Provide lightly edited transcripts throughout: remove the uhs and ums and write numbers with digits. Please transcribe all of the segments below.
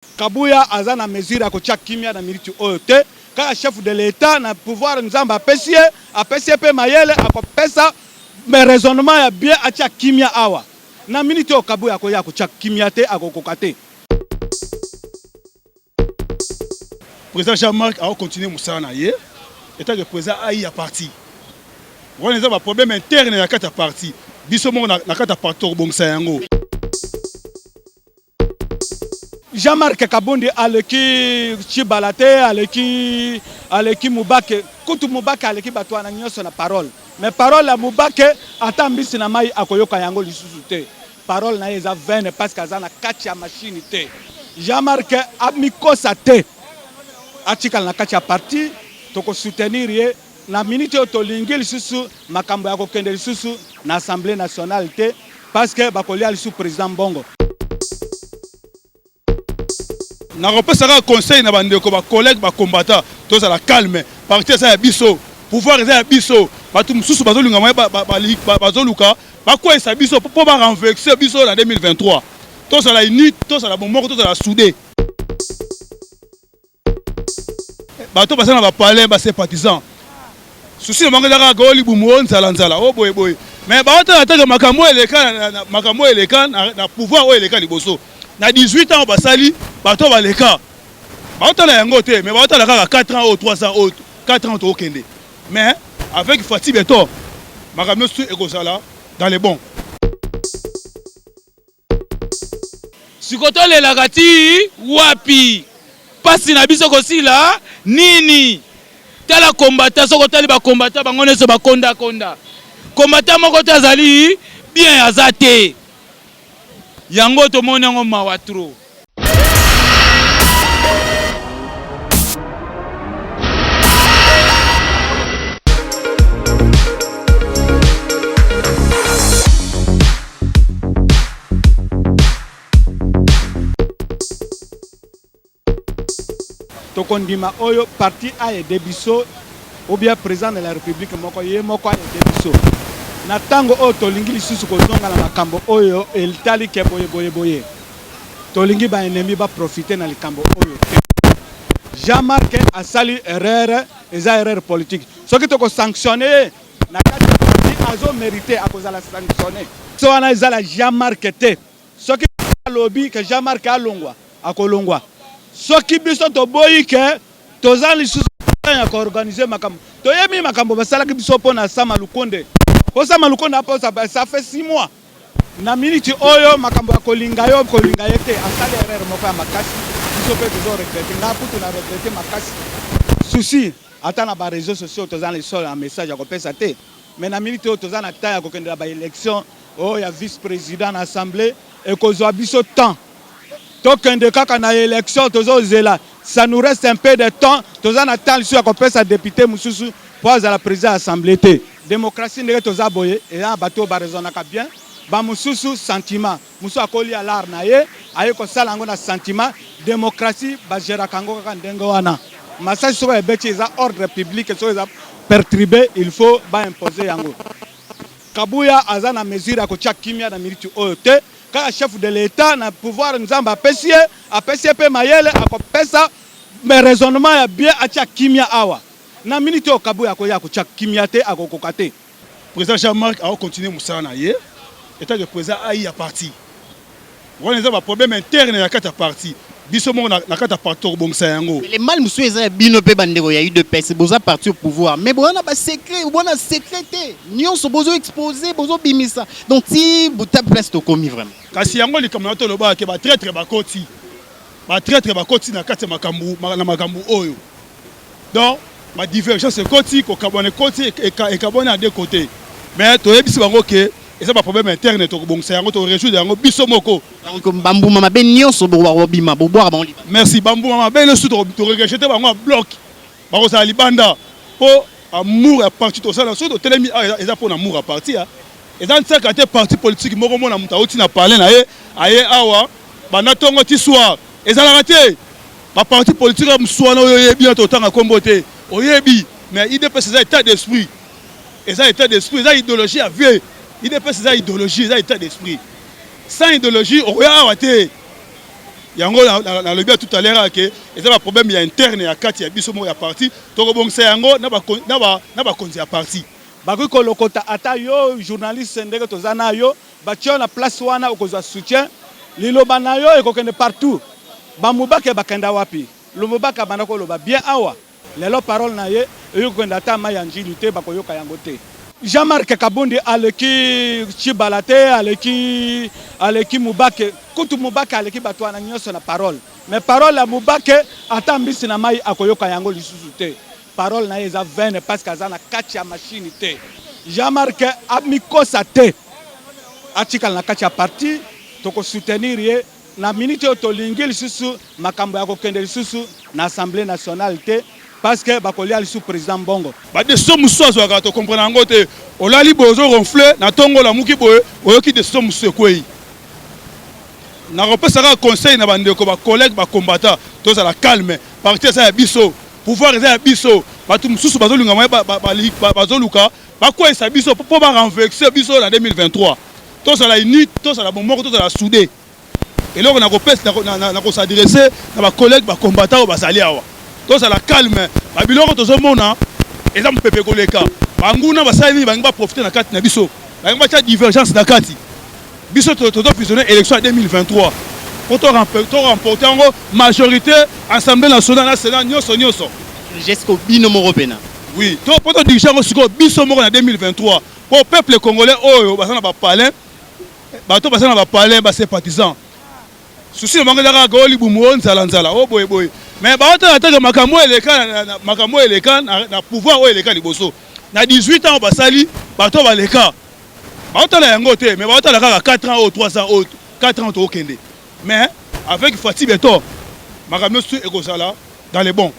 Kabuya aza na mesure ya kotia kimia na militi oyo te kaka chef de l'État na pouvoir nzamba apesie pe mayele akopesa me raisonnement ya bien atia kimia awa na militi oyo Kabuya akoya kotia kimia te akokoka te. Président Jean-Marc a continué mosala na ye état que président ayi ya parti wana eza ba problème interne ya kati ya parti biso moko na kati ya parti obongisa yango. Jean-Marc Kabundi aleki Chibalate aleki Mubake kutu Mubake aleki batwana nyonso na parole mais parole ya Mubake atambisi na mai akoyoka yango lisusu te parole na eza vaine parce que azana kati ya machine te. Jean-Marc amikosa te atikala na kati ya parti toko soutenir ye na minute oyo tolingi lisusu makambo ya kokende lisusu na Assemblée nationale te parce que bakolia lisusu président Bongo. Na repesaka conseil na bandeko ba collègue ba combattant tous à la calme parti ça ya biso pouvoir ça ya biso batu mususu bazolinga moye bazoluka bakwesa biso po ba renverser biso na 2023 tous à la unité tous à la bomoko tous à la soudé bato basana ba palais ba sympathisants souci le manque d'ara goli bumo nzala o boy mais ba ota ataka makambo eleka na pouvoir o eleka liboso na 18 ans basali bato baleka baotala yango te mais baotala kaka 4 ans ou 3 ans ou 4 ans to kende mais avec Fati Beto makambo su ekozala dans les bons sikoto le lagati wapi pasi na biso kosila nini tala combattant soko tali ba combattant bango neso ba konda combattant moko tazali bien azate yango to moni yango mawatro. Tokondima oyo parti aye debiso ou bien président de la République moko ye moko aye debiso na tango oyo tolingi lisusu kozonga na makambo oyo elitali ke boye tolingi ba ennemi ba profiter na likambo oyo Jean-Marc asali erreur politique soki toko sanctionner na kati ya parti azo mérité akozala sanctionner so wana ezala Jean-Marc te soki lobby que Jean-Marc alongwa akolongwa soki biso toboyi ke tozali lisusu ya ko organiser makambo toyemi makambo basalaki biso pona Sama Lukonde po Sama Lukonde apo ça fait 6 mois na minute oyo makambo ya kolinga yete asali erreur moko ya makasi biso pe tozo regretter nga putu na regretter makasi souci ata na ba réseaux sociaux tozali sol un message ya kopesa te mais na minute oyo tozana na temps ya kokendela ba élection oyo ya vice président na assemblée et kozwa biso temps tokende kaka na élection tozozela ça nous reste un peu de temps tozana temps sur kopesa député mususu pour la président assemblée te démocratie ndenge tozaboye et ya bato ba raisonnaka bien ba mususu sentiment musu akoli alar na ye aye ko sala ngo na sentiment démocratie ba gera kango kaka ndenge wana masasi so ba beti za ordre public so za perturber il faut ba imposer yango. Kabuya aza na mesure ya kotia kimia na militi oyo te kaka chef de l'État na pouvoir nzamba apesie pe mayele akopesa me raisonnement ya bien atia kimia awa na minute oyo Kabuya akoya kotia kimia te akokoka te. Président Jean-Marc a continué mosala na ye état que président ayi ya parti wana eza ba problème interne ya kati ya parti biso moko na kati ya parti obongisa yango. Les mal monsieur eza bino pe bandeko ya UDPS boza parti au pouvoir mais bona ba secret bona secrété nyonso bozo exposer bozo bimisa donc si buta place to komi vraiment kasi yango likambo na to loba ke ba traître bakoti na kati ya makambo oyo donc ma divergence koti ko kabone koti et kabone à deux côtés mais to yebisi bango ke eza ba problème interne to bongisa yango to résoudre yango biso moko donc bambu mama ben nyonso bo bima bo boire bango. Merci bambu mama ben le sous to rejeter bango en bloc bango sa libanda po amour à parti to ça na so to telemi eza pour amour à parti a eza ntaka te parti politique moko mona muta oti na parler na ye aye awa bana tongo ti soir ezala raté ba parti politique mswana oyo yebi na to tanga kombo te oyebi mais IDPS c'est état d'esprit eza état d'esprit eza idéologie à vie IDPS c'est idéologie eza état d'esprit sans idéologie oya awate yango na lobby tout à l'heure que et ça problème il y a interne ya kati ya biso mo ya parti to ko bongisa yango na ba konzi ya parti bakoki kolokota ata yo journaliste ndenge toza na yo batio na place wana okozwa soutien liloba na yo ekokende partout bamubaka bakenda wapi lumubaka banda koloba bien awa lelo parole na ye eyokokende ata mai ya njili te bakoyoka yango te. Jean-Marc Kabundi aleki Chibala te aleki Mubake kutu Mubake aleki bato wana nyonso na parole mais parole ya Mubake ata mbisi na mai akoyoka yango lisusu te. Parole na ye eza vaine parce que aza na kati ya machine te. Jean-Marc amikosa te atikala na kati ya parti toko soutenir ye na minute oyo tolingi lisusu makambo ya kokende lisusu na Assemblée nationale te parce que bakolia lisusu président Bongo ba de somme sozo ka to comprendre yango te olali bozo ronfler na tongo la muki boye oyoki de somme sekwei na repesa conseil na bandeko ba collègue ba combattant to za la calme parti ça ya biso pouvoir ça ya biso batu mususu bazolunga mwa bazoluka bakwesa biso po ba renverser biso na 2023 to ça la unité to ça la bomoko to ça la soudé et là on a repesa na s'adresser na ba collègue ba combattant ba sali awa to ça la calme ba biloko to zo mona eza mpepe koleka banguna basali bangi ba profiter na kati na biso bangi ba cha divergence na kati biso to fusionner élection en 2023 pour remporter en majorité Assemblée nationale na Sénat nyonso jusqu'au binomo européen. oui to pour to diriger ko biso moko na 2023 pour peuple congolais oyo basana ba palais bato basana ba palais ba sympathisants souci le manque d'argent goli bumu nzala o boy mais bato ataka makambo eleka na pouvoir o eleka liboso na 18 ans basali bato baleka bato la yango te mais bato la 4 ans ou 3 ans ou 4 ans to okende mais avec Fati Beto makambo su ekozala dans les bons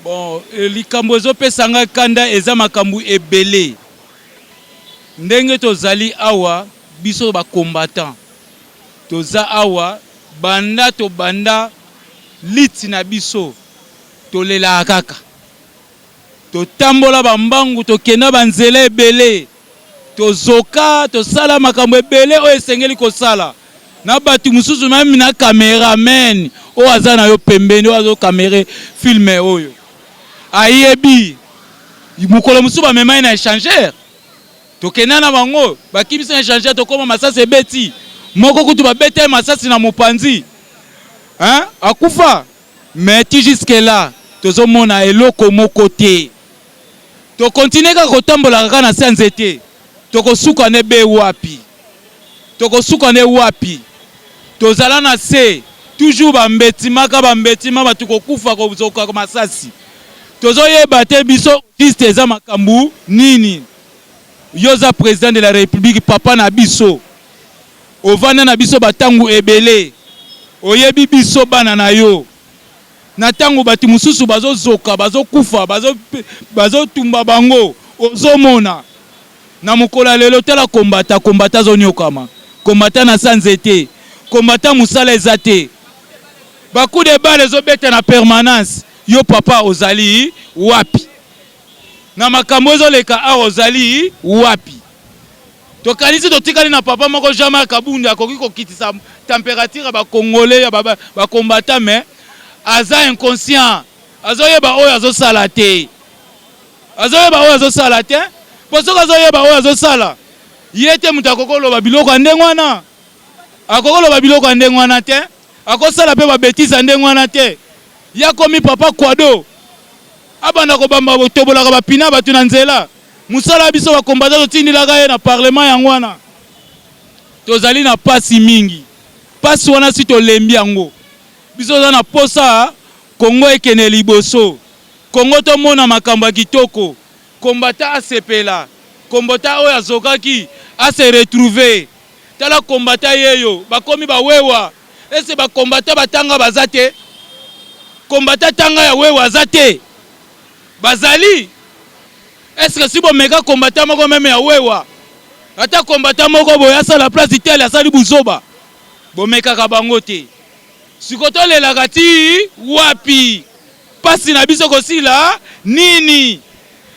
bon likambo ezopesanga kanda eza makambo ebele ndenge tozali awa biso ba combattant toza awa banda to banda liti na biso tolela kaka totambola bambangu tokenda banzela ebele tozoka tosala makambo ebele oyo esengeli kosala na batu mususu mami na cameraman o aza na yo pembeni o azo camere filme oyo ayebi mukolo mususu bamema na échangeur tokenda na bango bakimisa na échangeur tokoma masasi ebeti moko kutu babete masasi na mopanzi hein akufa mais ti jusque là tozomona eloko moko te to continuer ka kotambola kaka na sanzete tokosuka ne be wapi tozala na se toujours bambetima batukokufa kozoka masasi tozoyeba te biso juste eza makambu nini yoza président de la république papa na biso ovanda na biso batangu ebele oyebi biso bana na yo na tangu batu mususu bazozoka bazokufa bazotumba bango ozomona na mukola lelo tala kombata zonyokama kombata na sanzete kombata musala ezate baku de balle ezobeta na permanence yo papa ozali wapi na makambo ezoleka a ozali wapi tokanisi totikali na papa moko Jean-Marc Kabundi akoki kokitisa température ba congolais ba combattant mais aza inconscient azoyeba oyo azosala te poso azoyeba oyo azosala yete mutu akokoloba biloko ya ndenge wana akokoloba biloko ya ndenge wana te akosala pe babetisa ndenge wana te yakomi papa kwado abanda kobamba botobolaka bapina batu na nzela musala biso bakombata totindilaka ye na parlement yango wana tozali na pasi mingi pasi wana si tolembi yango biso toza na posa Kongo ekene liboso Kongo tomona makambo ya kitoko kombata asepela kombata oyo azokaki ase retrouver tala kombata yeyo bakomi bawewa ese bakombata batanga bazate kombata tanga ya wewa azate bazali est-ce si bomeka kombata moko meme ya wewa ata kombata moko boya sala place Italie asali buzoba bomeka ka bango te sikoto lelaka ti wapi pasi na biso kosila nini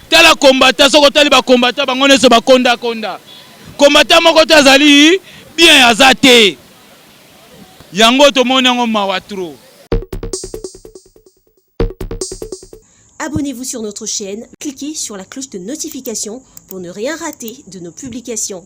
tala kombata soko tali ba kombata bango neso bakonda kombata moko tazali bien azate yango tomoni yango mawa trop. Abonnez-vous sur notre chaîne, cliquez sur la cloche de notification pour ne rien rater de nos publications.